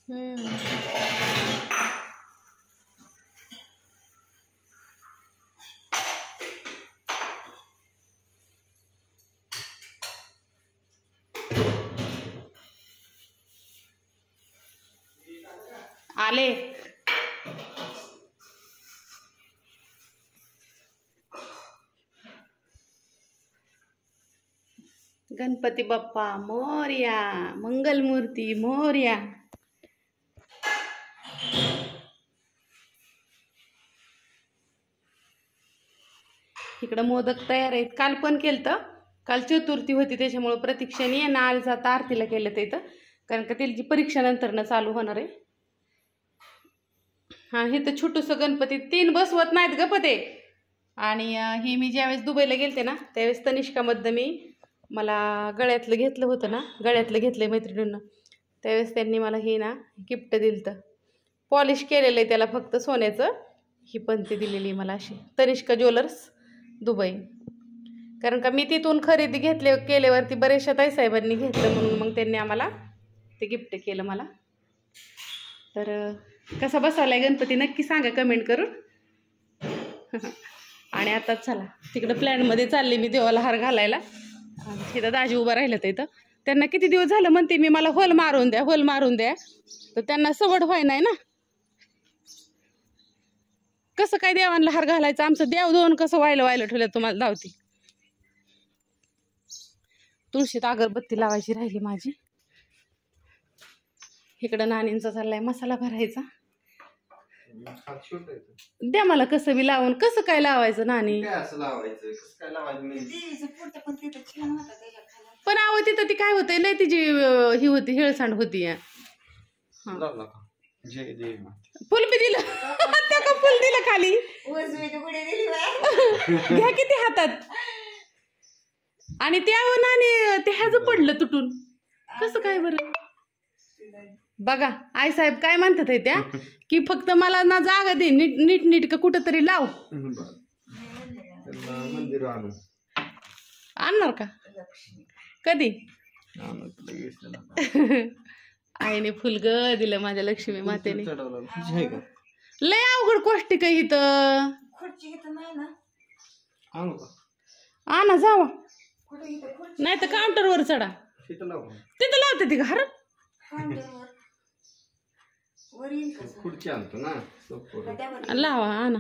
आले. गणपती बाप्पा मोरया, मंगलमूर्ती मोरया. इकडं मोदक तयार आहेत. काल पण केलं, काल चतुर्थी होती त्याच्यामुळे प्रतीक्षाने ना आज आता आरतीला केलं ते इथं, कारण का त्याची परीक्षा नंतरनं चालू होणार आहे. हा, हे तर छोटूसं गणपती 3 बसवत नाहीत गणपती. आणि ही मी ज्यावेळेस दुबईला गेलते ना त्यावेळेस तनिष्कामधनं मला गळ्यातलं घेतलं होतं ना, गळ्यातलं घेतलंय मैत्रिणींना, त्यावेळेस त्यांनी मला हे ना गिफ्ट दिलं तर पॉलिश केलेलं आहे त्याला फक्त सोन्याचं. ही पंती दिलेली मला अशी तनिष्का ज्वेलर्स दुबई, कारण का मी तिथून खरेदी केल्यावरती बरेचशा ताईसाहेबांनी घेतलं म्हणून मग त्यांनी आम्हाला ते गिफ्ट केलं मला. तर कसा बसवलाय गणपती नक्की सांगा कमेंट करून. आणि आता चला तिकडं प्लॅनमध्ये चालले मी देवाला हार घालायला. तिथं दाजी उभं राहिलं तर इथं त्यांना किती दिवस झालं म्हणते मी मला होल मारून द्या, होल मारून द्या, तर त्यांना सवड व्हाय नाही ना. कसं काय देवांना हार घालायचं, आमचं देव दोन कसं व्हायला ठेवलं तुम्हाला धावती. तुळशीत अगरबत्ती लावायची राहिली माझी. इकडं नानींचा चाललाय मसाला भरायचा. द्या मला कसं बी लावून. कसं काय लावायचं नानी? पण आव तिथं ती काय होतंय लय तिची ही होती, हेळसांड होती. फुल बी दिलं त्या का फुल दिलं खाली. घ्या किती हातात. आणि त्या नानी ते ह्याच पडलं तुटून. कसं काय बरं बघा. आई साहेब काय म्हणतात आहे त्या की फक्त मला ना जागा दे, नीट नीट का कुठं तरी लाव. आणणार का कधी? आईने फुल ग दिलं माझ्या लक्ष्मी मातेने. लय अवघड गोष्टी काही इथं. आणा जावा, नाही तर काउंटरवर चढा. तिथं लावते ती घर लावा आणा.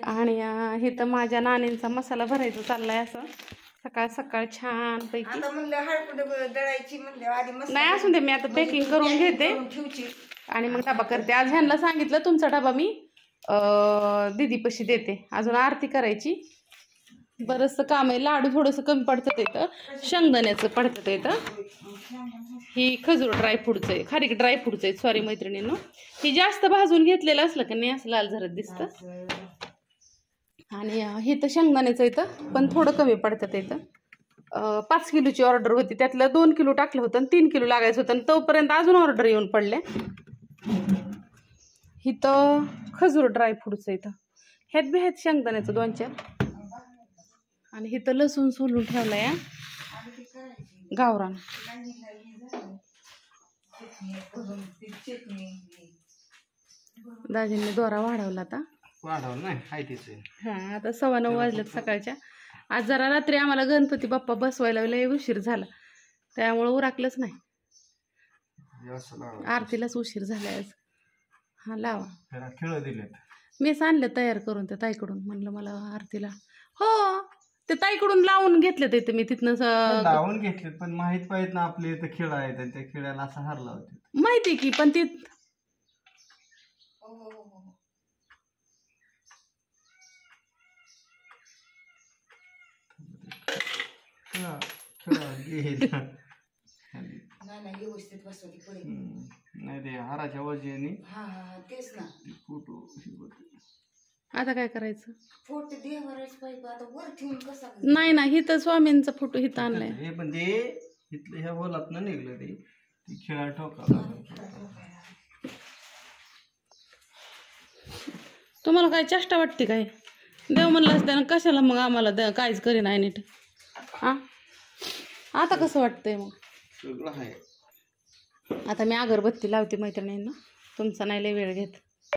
आणि हे तर माझ्या नानींचा मसाला भरायचा चाललाय असं सकाळ सकाळ छान पैकी. नाही असून दे, मी आता पॅकिंग करून घेते आणि मग डबा करते. आज ह्यांना सांगितलं तुमचा डबा मी दीदीपाशी देते, अजून आरती करायची. बरंचसं काम आहे. लाडू थोडंसं कमी पडतं येतं, शेंगदाण्याचं पडतं येतं. ही खजूर ड्रायफ्रूटचं आहे, खारीक ड्रायफ्रूटचं आहे. सॉरी मैत्रिणींनो, ही जास्त भाजून घेतलेलं असलं का नाही असं लाल झरत दिसतं. आणि हे तर शेंगदाण्याचं येतं पण थोडं कमी पडतं येतं. 5 किलोची ऑर्डर होती, त्यातलं 2 किलो टाकलं होतं आणि 3 किलो लागायचं होतं, आणि तोपर्यंत अजून ऑर्डर येऊन पडले. ही तर खजूर ड्रायफ्रूटचं येतं. ह्यात बी आहेत शेंगदाण्याचं 2-4. आणि हे तर लसूण सोलून ठेवलाय गावरान. दाजींनी दोरा वाढवला आता. हा, आता 9:15 वाजलेत सकाळच्या. आज जरा रात्री आम्हाला गणपती बाप्पा बसवायला लय उशीर झाला, त्यामुळे उरकलंच नाही. आरतीलाच उशीर झालाय आज. हा लावा. मीच आणलं तयार करून त्या ताईकडून, म्हणलं मला आरतीला. हो, ते ताईकडून लावून घेतले ते मी तिथनं लावून घेतले, पण माहित पाहिजे ना आपले इथं खेळ आहेत, त्या खेळाला असा हार लावते माहिती की. पण ती नाही ते हाराच्या वजेने. आता काय करायचं? नाही ना, हिथं स्वामींचा फोटो हिथं आणलाय. हे पण ते इथलं ह्या होलात ना निघलं ते खेळा ठोका. तुम्हाला काय चेष्टा वाटते काय? देव म्हणलं असतं कशाला मग आम्हाला काहीच करी नाही नीट. हा, आता कसं वाटतंय मग? सगळं आहे. आता मी अगरबत्ती लावते मैत्रिणींना, तुमचा नाही लय वेळ घेत.